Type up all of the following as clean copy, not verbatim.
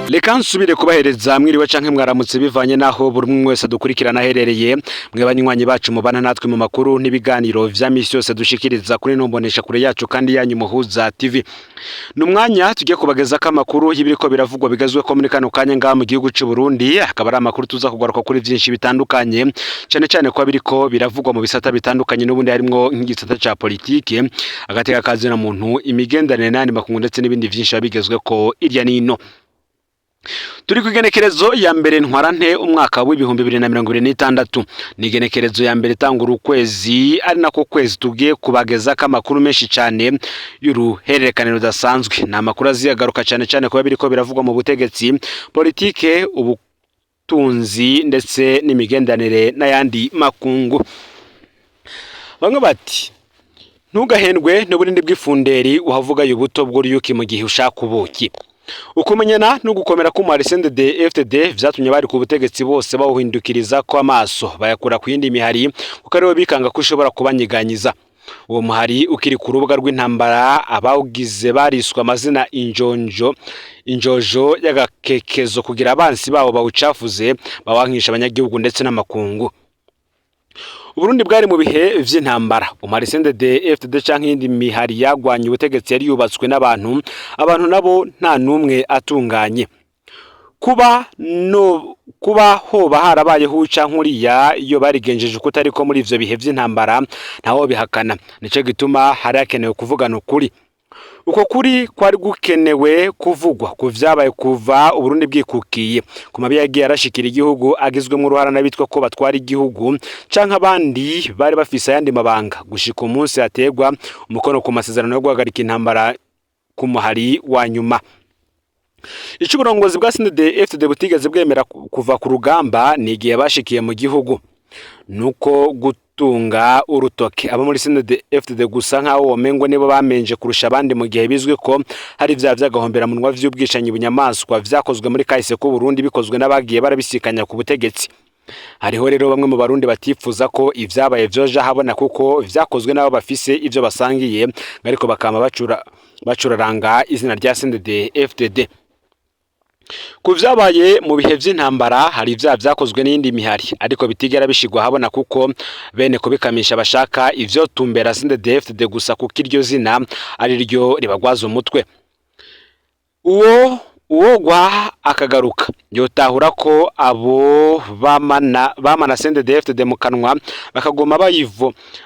Reka nsubire kubahereza mwiriwe canke mwaramutse bivanye naho buri umwe wese dukurikirana aherereye mwe banywanyi bacu mubana natwe mu makuru n'ibiganiro vya misi yose dushikiriza kuri nombonesha kure yacu kandi yanyu Muhuza TV. Numwanya tugiye kubageza ko amakuru y'ibiriko biravugwa bigazwe ko muri kano kanya ngaha mu gihugu cy'u Burundi, akaba ari amakuru tuza kugaruka kuri vyinshi bitandukanye cyane ko biriko biravugwa mu bisata bitandukanye n'ubundi harimwo nk'igisata ca politike, agateka kazi na muntu, imigendanire n'andi makungu ndetse n'ibindi vyinshi babigezwe ko irya nino. Turi ku igenekerezo ya mbere ntwarante umwaka w'ibihumbi 2026 ni igenekerezo ya mbere tangura ukwezi, ari nako kwezi tugiye kubageza ko amakuru menshi cyane y'uruhererekane rudasanzwe. Ni amakuru aziyagaruka cyane kuba biriko biravugwa mu butegetsi, politike, ubutunzi ndetse n'imigendanire n'ayandi makungu. Bamwe bati ntugahendwe n'uburindi bw'ifunderi uhavuga y'ubuto bw'uruyuki mu gihe ushaka ubuki. Ukumenyana no gukomera k'umuhari CNDD-FDD vyatumye bari ku butegetsi bose bawuhindukiriza ko amaso bayakura ku yindi mihari kuko aribo bikanga ko ushobora kubanyiganyiza. Uwo muhari ukiri ku rubuga rw'intambara, abawugize bariswa amazina injojo y'agakekezo kugira abansi babo bawucafuze bawankisha abanyagihugu ndetse n'amakungu. Uburundi bwari mu bihe vy'intambara. Umuhari CNDD-FDD canke iyindi mihari yagwanye ubutegetsi yari yubatswe n'abantu, abantu nabo nta numwe atunganye. Kuba hoba harabayeho canke uriya iyo barigenjeje uko ariko muri ivyo bihe vy'intambara ntaho bihakana. Nico gituma hari hakenewe kuvugana ukuri. Uko kuri kwari gukenewe kuvugwa ku vyabaye kuva Uburundi bwikukiye, ku mabi yagiye arashikira igihugu agizwemo uruhara n'abitwa ko batwara igihugu canke abandi bari bafise ayandi mabanga, gushika umunsi hategwa umukono ku masezerano yo guhagarika intambara ku muhari wa nyuma. Ico uburongozi bwa CNDD-FDD butigeze bwemera kuva ku rugamba ni igihe bashikiye mu gihugu, nuko gutunga urutoke abo muri CNDD-FDD gusa nkaho womengo nibo bamenje kurusha abandi mu gihe bizwe ko hari vyagahombera munwa vy'ubwishanyi bunyamaswa vyakozwe muri kahise ko Burundi bikozwe n'abagiye barabisikanya ku butegetsi. Hariho rero bamwe mu Barundi batifuza ko ivyabaye vyoja habona kuko vyakozwe n'abo bafise ivyo basangiye, ariko bakama bacuraranga izina rya CNDD-FDD. Ku vyabaye mu bihe vy'intambara hari vyakozwe n'indi mihari, ariko bitigera bishigwa habona kuko bene kubikamisha bashaka ivyo tumbera CNDD-FDD gusa kuko iryo zina ari ryo ribagwaza umutwe. Uwogwa akagaruka yotahura ko abo bamana CNDD-FDD mu kanwa bakagoma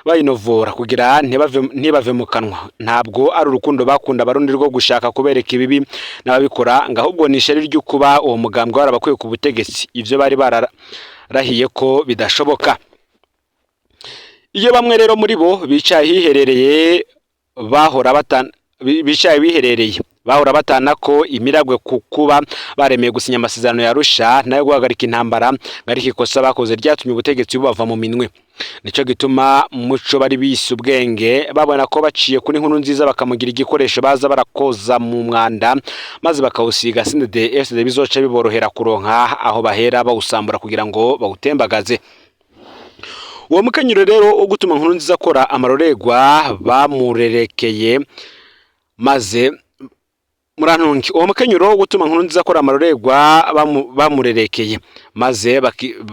bayinovora kugira ntibave mu kanwa. Ntabwo ari urukundo bakunda Barundi rwo gushaka kubereka ibibi n'ababikora, ngahubwo nishari ryo kuba uwo mugambwe warabakwiye ku butegetsi ivyo bari bararahiye ko bidashoboka. Iyo bamwe rero muri bo bicaye hiherereye bahora batana ko imiragwe kukuba baremeye gusinya amasezerano ya Arusha nayo guhagarika intambara ngari kikosa bakoze ryatumye ubutegetsi bubava mu minwe. Nico gituma muco bari bise ubwenge babona ko baciye kuri nkuru nziza bakamugira igikoresho baza barakoza mu mwanda maze bakawusiga CNDD-FDD bizoca biborohera kuronka aho bahera bawusambura kugira ngo bawutembagaze. Uwo mukanyiro rero wo gutuma nkuru nziza akora amaroregwa bamurerekeye maze murantungi. Uwo mukenyuro wo gutuma nkuru nziza akora amaroregwa bamurerekeye maze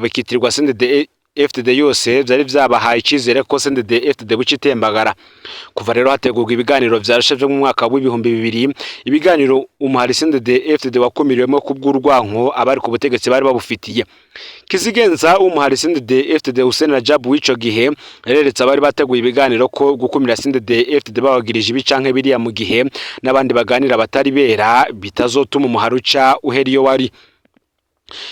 bakitirwa CNDD-FDD yose vyari vyabahaye icizere ko CNDD-FDD bucitembagara. Kuva rero hategurwa ibiganiro vyarusha vyo mu mwaka w'ibihumbi 2000, ibiganiro umuhari CNDD-FDD wakumiriwemo kubw'urwanko abari ku butegetsi bari babufitiye. Kizigenza umuhari CNDD-FDD Hussein Rajab w'ico gihe yareretse abari bateguye ibiganiro ko gukumira CNDD-FDD babagirije ibi canke biriya mu gihe n'abandi baganira batari bera bitazotuma umuhari uca uhera iyo wari.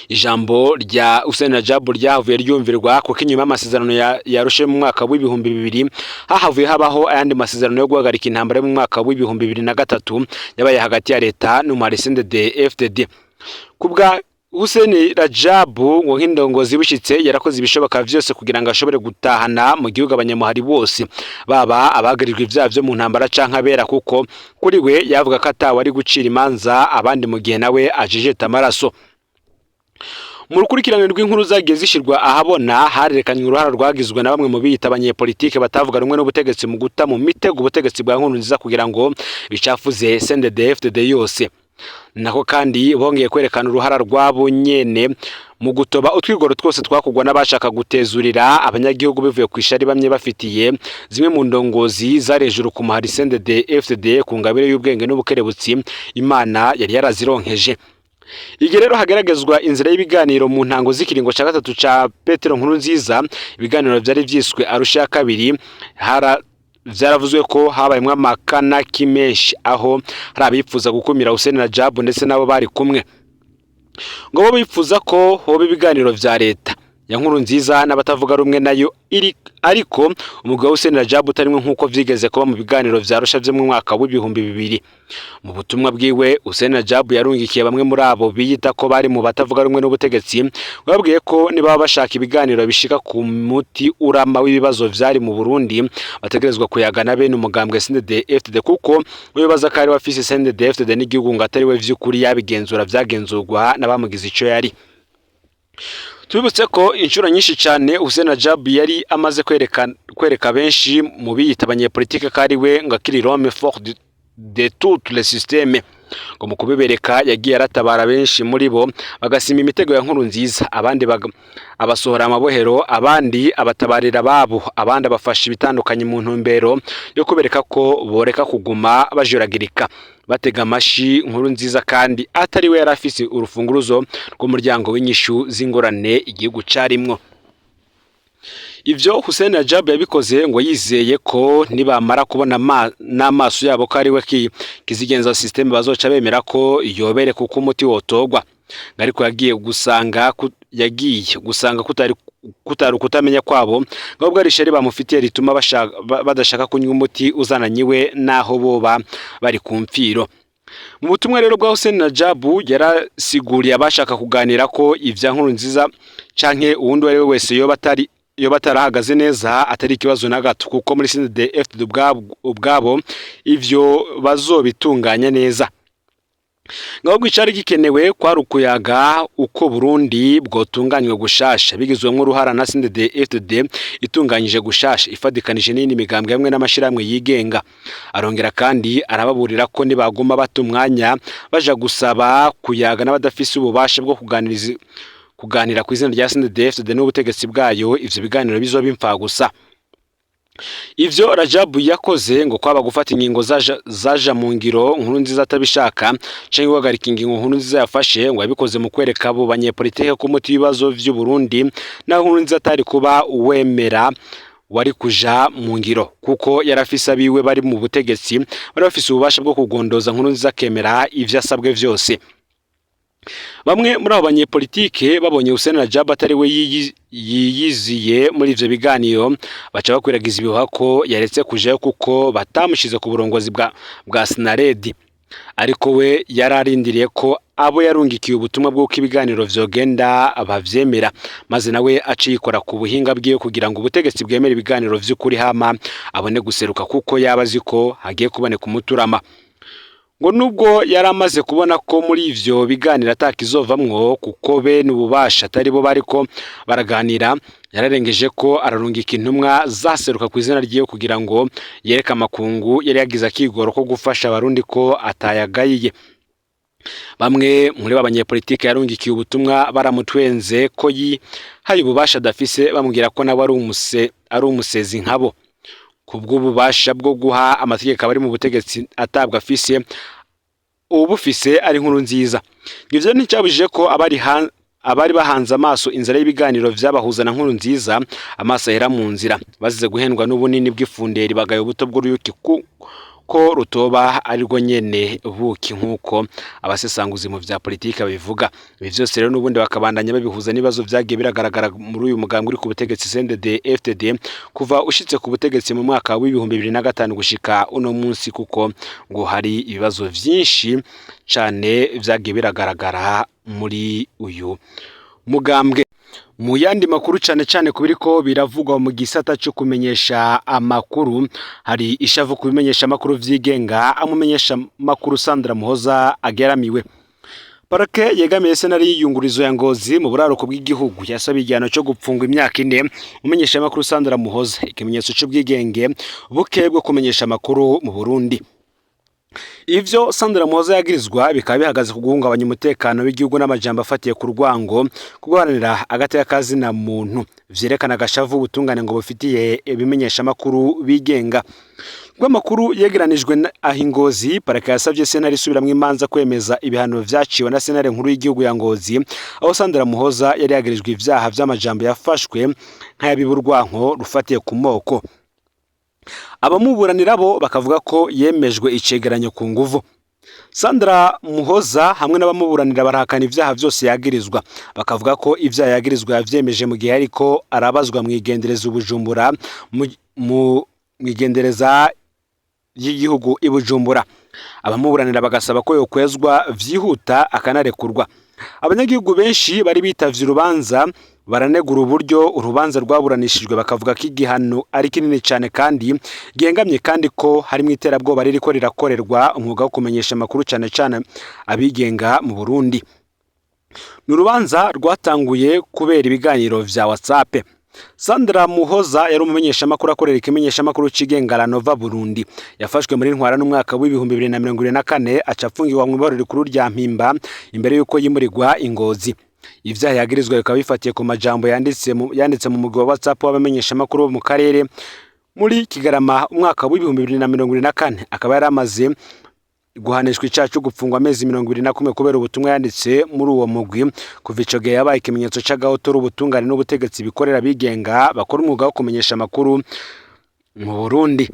Ijambo rya Hussein Rajab ryahavuye ryumvirwa kuko inyuma y'amasezerano yarushe mu mwaka w'ibihumbi 2000 hahavuye habaho ayandi masezerano yo guhagarika intambara mu mwaka w'ibihumbi 2003 yabaye hagati ya leta n'umuhari CNDD-FDD. Kubwa Hussein Rajab ngo nk'indongozi bishitse yarakoze ibishoboka vyose kugira ngo ashobore gutahana mu gihugu abanyamuhari bose baba abagarijwe ivyavyo mu ntambara canke abera, kuko kuri we yavuga ko atawe ari gucira imanza abandi mu gihe nawe ajejeta amaraso. Mu rukurikirane rw'inkuru zagiye zishirwa ahabona harerekanywe uruhara rwagizwe na bamwe mu biyita abanyepolitike batavuga rumwe n'ubutegetsi mu guta mu mitego ubutegetsi bwa nkuru nziza kugira ngo bicafuze CNDD-FDD yose. nako kandi bongeye kwerekana uruhara rwabo nyene mu gutoba utwigoro twose twakugwa n'abashaka gutezurira abanyagihugu bivuye ku ishari bamwe bafitiye zimwe mu ndongozi zarejuru ku mahari CNDD-FDD ku ngabire y'ubwenge n'ubukerebutsi Imana yari yarazironkeje. Igi rero hagaragazwa inzira y'ibiganiro mu ntango z'ikiringo cya gatatu ca Petero Nkurunziza. Ibiganiro byari vyiswe Arusha ya kabiri, vyaravuzwe ko habayemwe amakana kimeshi aho hari abifuza gukumira Hussein Rajab ndetse nabo bari kumwe, ngo bo bifuza ko hoba ibiganiro vya leta ya Nkurunziza n'abatavuga rumwe nayo ariko umugabo Hussein Rajab utarimwe nkuko vyigeze kuba mu biganiro vya Arusha vyo mu mwaka w'ibihumbi 2000. Mu butumwa bwiwe Hussein Rajab yarungikiye bamwe muri abo biyita ko bari mu batavuga rumwe n'ubutegetsi, babwiye ko niba bashaka ibiganiro bishika ku muti urama w'ibibazo vyari mu Burundi bategerezwa kuyagana bene umugambwe CNDD-FDD, kuko wibaza ko ari bafise CNDD-FDD n'igihugu ngo atari we vy'ukuri yabigenzura vyagenzurwa n'abamugize ico yari. Tubibutse ko inshuro nyinshi cyane Hussein Rajab yari amaze kwereka benshi mu biyita abanyepolitike ko ari we ngo akiri l'homme fort de tout le système, ngo mu kubibereka yagiye aratabara benshi muri bo bagasima imitego ya Nkurunziza, abandi abasohora amabohero, abandi abatabarira babo, abandi abafasha ibitandukanye mu ntumbero yo kubereka ko boreka kuguma bajuragirika batega amashi Nkurunziza kandi atari we yarafise urufunguruzo rw'umuryango w'inyishu z'ingorane igihugu carimwo. Ivyo Hussein Rajab yabikoze ngo yizeye ko nibamara kubona n'amaso yabo ko ari we kizigenza system bazoca bemera ko yobere kuko umuti wotogwa, ariko yagiye gusanga kutari kutamenya kwabo ngo bwo arishari bamufitiye rituma badashaka kunywa umuti uzananyiwe naho boba bari kumfiro. Mu butumwa rero bwa Hussein Rajab yarasiguriye abashaka kuganira ko ivya Nkurunziza canke uwundi wari wese yo batarahagaze neza atari ikibazo na gato, kuko muri CNDD-FDD ubwabo ivyo bazobitunganya neza. Ngaho gwicari gikenewe kwari ukuyaga uko Burundi bwotunganywe gushasha bigizwemwo uruhara na CNDD-FDD itunganyije gushasha ifadikanije n'indi migambwe hamwe n'amashirahamwe yigenga. Arongera kandi arababurira ko nibaguma batumwanya baja gusaba kuyaga n'abadafise ububasha bwo kuganira ku izina rya CNDD-FDD n'ubutegetsi bwayo, ivyo biganiro bizoba impfa gusa. Ivyo Rajab yakoze ngo kwaba gufata ingingo zaja mu ngiro Nkurunziza atabishaka canke guhagarika ingingo Nkurunziza yafashe, ngo yabikoze mu kwereka abo banyepolitike ko umuti w'ibibazo vy'u Burundi naho Nkurunziza atari kuba uwemera wari kuja mu ngiro, kuko yarafise abiwe bari mu butegetsi bari bafise ububasha bwo kugondoza Nkurunziza akemera ivyo asabwe vyose. Bamwe muri abo banyepolitike babonye Hussein Rajab atari we yiyiziye muri ivyo biganiro baca bakwiragiza ibihuha ko yaretse kujayo kuko batamushize ku burongozi bwa Sinaredi, ariko we yararindiriye ko abo yarungikiye ubutumwa bw'uko ibiganiro vyogenda bavyemera, maze nawe acikora ku buhinga bwiwe kugira ngo ubutegetsi bwemere ibiganiro vy'ukuri hama abone guseruka, kuko yabazi ko hagiye kuboneka umuturama. Ngo nubwo yaramaze kubona ko muri ivyo biganiro atakizovamwo kuko bene ububasha atari bo bariko baraganira, yararengeje ko ararungika intumwa zaseruka ku izina ryiwe kugira ngo yereke amakungu yari yagize akigoro ko gufasha abarundi ko atayagayiye. Bamwe muri abanyepolitike yarungikiye ubutumwa baramutwenze ko hari ububasha adafise, bamubwira ko nawe ari umusezi nkabo, kubw'ububasha bwo guha amategeko abari mu butegetsi atabwa afise ubufise ari Nkurunziza. Ivyo nticyabujije ko abari bahanze amaso inzira y'ibiganiro vyabahuza na Nkurunziza amaso ahera mu nzira, bazize guhendwa n'ubunini bw'ifunderi bagaye ubuto bw'uruyuki ko rutoba arirwo nyene buki nkuko abasesanguzi mu vya politika bivuga. Ibi vyose rero n'ubundi bakabandanya babihuza n'ibibazo vyagiye biragaragara muri uyu mugambwe uri ku butegetsi CNDD-FDD kuva ushitse ku butegetsi mu mwaka w'ibihumbi 2005 gushika uno munsi, kuko ngo hari ibibazo vyinshi cane vyagiye biragaragara muri uyu mugambwe. Mu yandi makuru cane kubiriko biravugwa mu gisata cyo kumenyesha amakuru, hari ishavu kubimenyesha amakuru vyigenga amumenyesha makuru Sandra Muhoza ageramiwe. Parake yegamiye senari y'iyungurizo ya Ngozi mu buraruko bw'igihugu yasaba igihano cyo gupfunga imyaka 4 umenyesha amakuru Sandra Muhoza, ikimenyetso cy'ubwigenge buke bwo kumenyesha amakuru mu Burundi. Ivyo Sandra Muhoza yagirizwa bikaba bihagaze ku guhungabanya umutekano w'igihugu n'amajambo afatiye ku rwango kuguharanira agateka kazina muntu vyerekana agashavu ubutungane ngo bufitiye ibimenyesha makuru bigenga. Rw'amakuru yegeranijwe aho Ngozi, paraka yasavye sentare isubiramwo imanza kwemeza ibihano vyaciwe na sentare nkuru y'igihugu ya Ngozi, aho Sandra Muhoza yari yagirijwe ivyaha vy'amajambo yafashwe nk'ayabiburwanko rufatiye ku moko. Abamuburanira bo bakavuga ko yemejwe icegeranyo ku nguvu. Sandra Muhoza hamwe n'abamuburanira barahakana ivyaha vyose yagirizwa, bakavuga ko ivyaha yagirizwa yavyemeje mu gihe ariko arabazwa mwigendereza Bujumbura mu mwigendereza y'igihugu i Bujumbura. Abamuburanira bagasaba ko yokwezwa vyihuta akanarekurwa. Abanyagihugu benshi bari bitavye urubanza baranegura uburyo urubanza rwaburanishijwe, bakavuga ko igihano ari kinini cyane kandi gengamye, kandi ko harimo iterabwoba ririko rirakorerwa umwuga wo kumenyesha amakuru cyane cyane abigenga mu Burundi. N'urubanza rwatanguye kubera ibiganiro vya WhatsApp. Sandra Muhoza yari umumenyesha makuru akorera ikimenyesha makuru cigenga La Nova Burundi. Yafashwe muri ntwara n'umwaka w'ibihumbi 2024 acapfungirwa mu ibaro rikuru rya Mpimba imbere yuko yimurirwa Ingozi. Ivyaha yagirizwa bikaba bifatiye ku majambo yanditse mu mugwi wa WhatsApp w'abamenyesha makuru mu karere muri Kigarama umwaka w'ibihumbi 2024. Akaba yaramaze guhanishwa icaha cyo gupfungwa amezi 21 kubera ubutumwa yanditse muri uwo mugwi. Kuva ico gihe yabaye ikimenyetso c'agahotora ubutungane n'ubutegetsi bikorera bigenga bakora umwuga wo kumenyesha amakuru mu Burundi.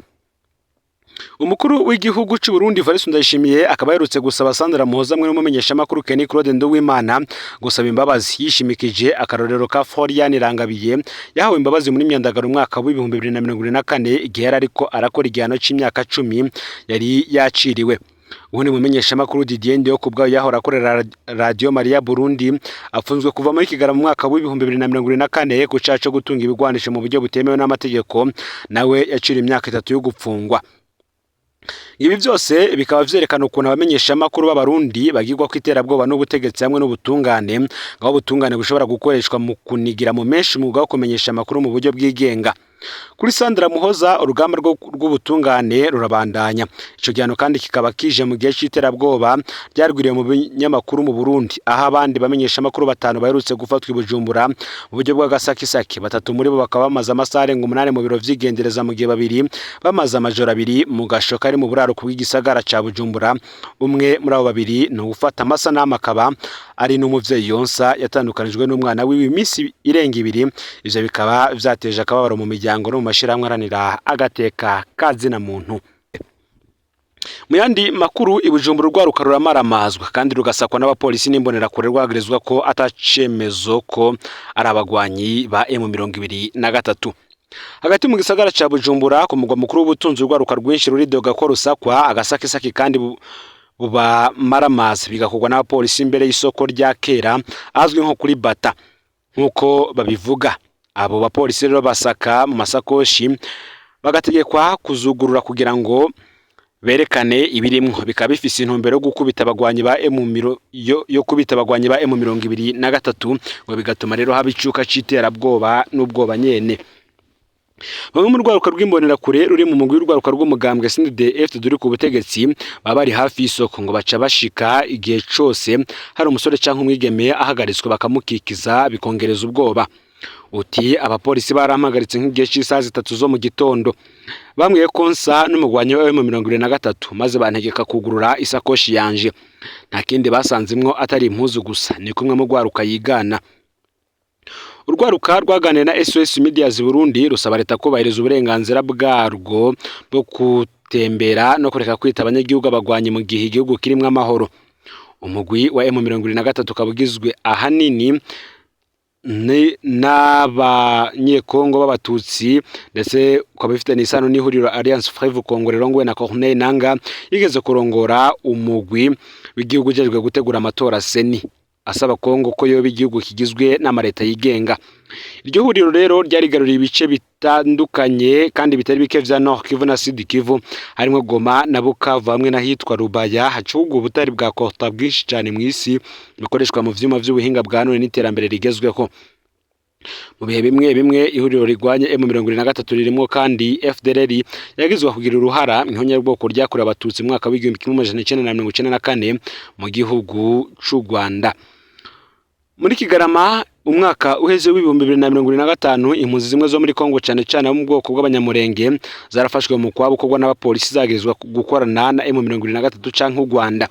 Umukuru w'igihugu cy'u Burundi Evariste Ndayishimiye akaba yarutse gusaba Sandra Muhoza mwe n'umumenyesha makuru Kenny Claude Nduwimana gusaba imbabazi, yishimikije akarorero ka Florian Rangabiye yahawe imbabazi muri Myandagaro umwaka w'ibihumbi 2024 igihe ariko arakora igihano c'imyaka 10 yari yaciriwe. Ubundi mumenyesha makuru Didier Ndiyo kubwa yahora akorera Radio Maria Burundi afunzwe kuva muri Kigarama mu mwaka w'ibihumbi 2024 ku caca gutunga ibigwanisho mu buryo butemewe n'amategeko, nawe yacira imyaka 3 yo gupfungwa. Ibi byose bikaba vyerekana ukuntu abamenyesha makuru b'abarundi bagirwa kwiterabwoba n'ubutegetsi hamwe n'ubutungane, ngaho ubutungane bushobora gukoreshwa mu kunigira mu menshi umwuga wo kumenyesha makuru mu buryo bwigenga. Kuri Sandra Muhoza urugamba rw'ubutungane rurabandanya. Ico gihano kandi kikaba kije mu gihe c'iterabwoba ryarwiriye mu binyamakuru mu Burundi, aho abandi bamenyesha makuru 5 baherutse gufatwa i Bujumbura mu buryo bw'agasakisaki. 3 muri bo bakaba bamaze amasaha arenga 8 mu biro vyigendereza, mu gihe 2 bamaze amajoro 2 mu gashoka ari mu buraro kubw'igisagara ca Bujumbura. Umwe muri abo 2 no gufata amasanamu akaba ari n'umuvyeyi yonsa yatandukanijwe n'umwana wiwe iminsi irenga 2. Ivyo bikaba vyateje akababaro mu miryango no mu mashiramwe aranira agateka kazina muntu. Mu yandi makuru i Bujumbura rwaruka ruramaramazwa kandi rugasakwa n'abapolisi n'imbonera kure rwagirizwa ko atacemezo ko ari abagwanyi ba M23. Hagati mu gisagara ca Bujumbura ku mugwa mukuru w'ubutunzi rwaruka rwinshi ruridoga ko rusakwa agasakisaki kandi buba maramazi bigakorwa n'abapolisi imbere y'isoko rya kera azwi nko kuri Bata nkuko babivuga. Abo bapolisi rero basaka mu masakoshi bagategekwa kuzugurura kugira ngo berekane ibirimwo, bikaba bifise intumbero yo gukubita abagwanyi ba M23 ngo bigatuma rero haba icuka c'iterabwoba n'ubwoba nyene. Bamwe mu rwaruka rw'imbonera kure ruri mu mugwi w'urwaruka rw'umugambwe CNDD-FDD duri ku butegetsi baba bari hafi y'isoko ngo baca bashika igihe cose hari umusore canke umwigeme ahagaritswe bakamukikiza bikongereza ubwoba. Uti abapolisi barampagaritse nk'igihe cy'isaha 3 zo mu gitondo, bamwiye konsa n'umugwanyi wa M23 maze bantegeka kugurura isakoshi yanje. Nta kindi basanzimwo atari impuzu gusa, ni kumwe mu rwaruka yigana. Urwaruka rwaganira na SOS Media Burundi rusaba leta kubahiriza uburenganzira bwarwo bwo gutembera no kureka kwita abanyagihugu abagwanyi mu gihe igihugu kirimwe amahoro. Umugwi wa M23 kabugizwe ahanini n'abanyekongo b'abatutsi ndetse ukaba bifite n'isano n'ihuriro Alliance Fleuve Congo rirongwe na Corneille Nangaa yigeze kurongora umugwi w'igihugu ujejwe gutegura amatora Seni, asaba Kongo ko yoba igihugu kigizwe n'amareta yigenga. Iryo huriro rero ryarigaruriye ibice bitandukanye kandi bitari bike vya Nord Kivu na Sud Kivu, harimo Goma na Bukavu hamwe n'ahitwa Rubaya, hacuguwe ubutari bwa kota bwinshi cyane mu isi bikoreshwa mu vyuma vy'ubuhinga bwa none n'iterambere rigezweho. mu bihe bimwe bimwe ihuriro rigwanye M23 ririmo kandi FDLR yagizwe kugira uruhara ihonyabwoko ryakorewe abatutsi mu mwaka w'1994 mu gihugu c'u Rwanda. Muri Kigarama umwaka uheze w'2025 impunzi zimwe zo muri Kongo cyane cyane mu bwoko bw'abanyamurenge zarafashwe mu kwabo kogwa n'abapolisi zagizwe gukorana na M23 canke u Rwanda.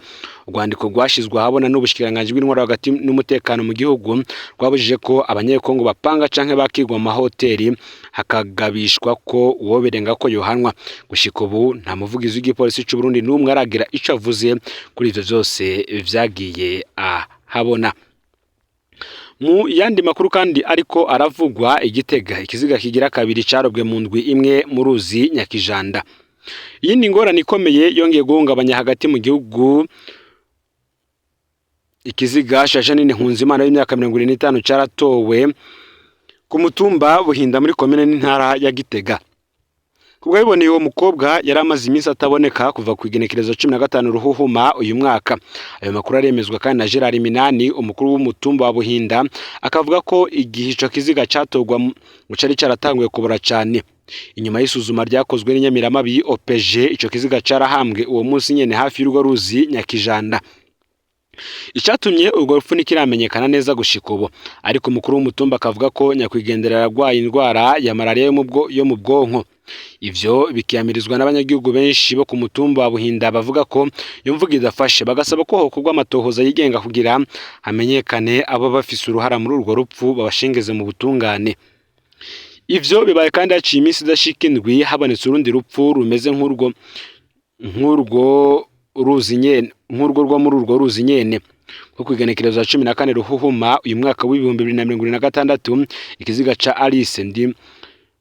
Urwandiko rwashizwe habona n'ubushikiranganje bw'intwaro hagati n'umutekano mu gihugu rwabujije ko abanyekongo bapanga canke bakirwa mu mahoteli hakagabishwa ko uwo berenga ko yohanwa. Gushika ubu nta muvugizi w'igipolisi cy'u Burundi n'umwe aragira ico avuze kuri ivyo byose vyagiye habona. Mu yandi makuru kandi ariko aravugwa Igitega ikiziga kigira kabiri carobwe mu ndwi imwe mu ruzi Nyakijanda. Yindi ngorane ikomeye yongeye guhungabanya hagati mu gihugu. Ikiziga Shashanine Nkunzimana y'imyaka 25 caratowe ku mutumba Buhinda muri komine n'intara ya Gitega. Kubwo biboneye uwo mukobwa yari amaze iminsi ataboneka kuva ku igenekerezo 15 Ruhuhuma uyu mwaka. Ayo makuru aremezwa kandi na Gerard Minani umukuru w'umutumba wa Buhinda akavuga ko igihe ico kiziga catogwa mu cari caratanguye kubura cyane. Inyuma y'isuzuma ryakozwe n'inyamiramabi OPG ico kiziga carahambwe uwo munsi nyene hafi y'urwo ruzi Nyakijanda. Icatumye urwo rupfu ntikiramenyekana neza gushika ubu, ariko umukuru w'umutumba akavuga ko nyakwigendera yarwaye indwara ya malaria yo mu bwonko. Ivyo bikiyamirizwa n'abanyagihugu benshi bo ku mutumba wa Buhinda bavuga ko yumvuga idafashe, bagasaba ko hokorwa amatohoza yigenga kugira hamenyekane abo bafise uruhara muri urwo rupfu babashengeze mu butungane. Ivyo bibaye kandi haciye iminsi idashika indwi habonetse urundi rupfu rumeze nk'urwo rwo muri urwo ruzi nyene. Ko kwigenekerezo ya 14 Ruhuhuma uyu mwaka w'2026 ikiziga ca Alice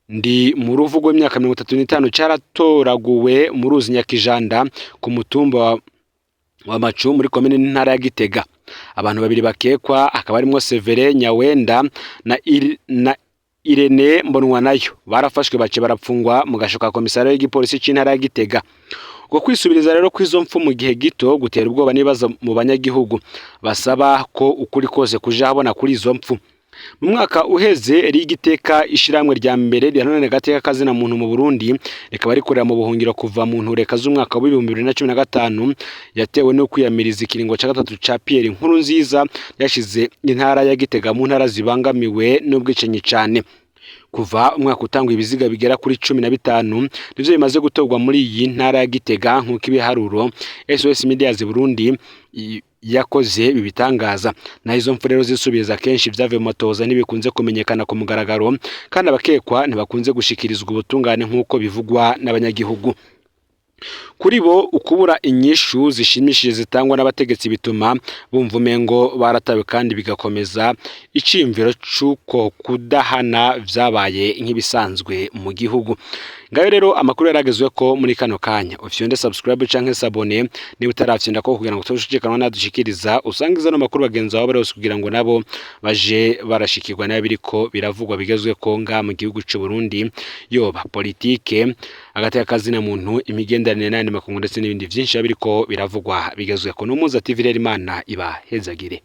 ndi mu ruvugo w'imyaka 35 caratoraguwe mu ruzi Nyakijanda ku mutumba wa Macu muri komine n'intara ya Gitega. Abantu babiri bakekwa akaba arimo Severe Nyawenda na Irene Mbonwa nayo barafashwe bace barapfungwa mu gashoka komisariya y'igipolisi c'intara ya Gitega. Ngo kwisubiriza rero kw'izo mfu mu gihe gito gutera ubwoba nibaza mu banyagihugu basaba ko ukuri kose kuja habona kuri izo mfu. Mu mwaka uheze Rigiteka ishiramwe rya mbere ryanone gateka kazina muntu mu Burundi rikaba rikorera mu buhungiro kuva mu ntureka z'umwaka wa 2015 yatewe no kwiyamiriza ikiringo ca gatatu ca Pierre Nkurunziza yashize intara ya Gitega mu ntara zibangamiwe n'ubwicanyi cane. Kuva umwaka utangwa ibiziga bigera kuri 15 nivyo bimaze gutorwa muri iyi ntara ya Gitega nk'uko ibiharuro SOS Media Burundi yakoze bibitangaza. Na izo mfu rero zisubiza kenshi vyave mu matoza ntibikunze kumenyekana ku mugaragaro kandi abakekwa ntibakunze gushikirizwa ubutungane nk'uko bivugwa n'abanyagihugu. Kuri bo ukubura inyishu zishimishije zitangwa n'abategetsi bituma bumva umengo baratawe kandi bigakomeza icimviro c'uko kudahana vyabaye nk'ibisanzwe mu gihugu. Ngayo rero amakuru yaragezwe ko muri kano kanya ufyonde subscribe canke sabone ni utarafyenda ko kugira ngo tushikirane nadushikiriza usangiza no makuru bagenza aho bari kugira ngo nabo baje barashikirwa n'abiriko biravugwa bigezwe ko nga mu gihugu c'u Burundi yoba politike agateka kazina muntu imigendanire n'andi makungu ndetse n'ibindi vyinshi biriko biravugwa bigezwe ko n'umuza TV rero Imana iba hezagire.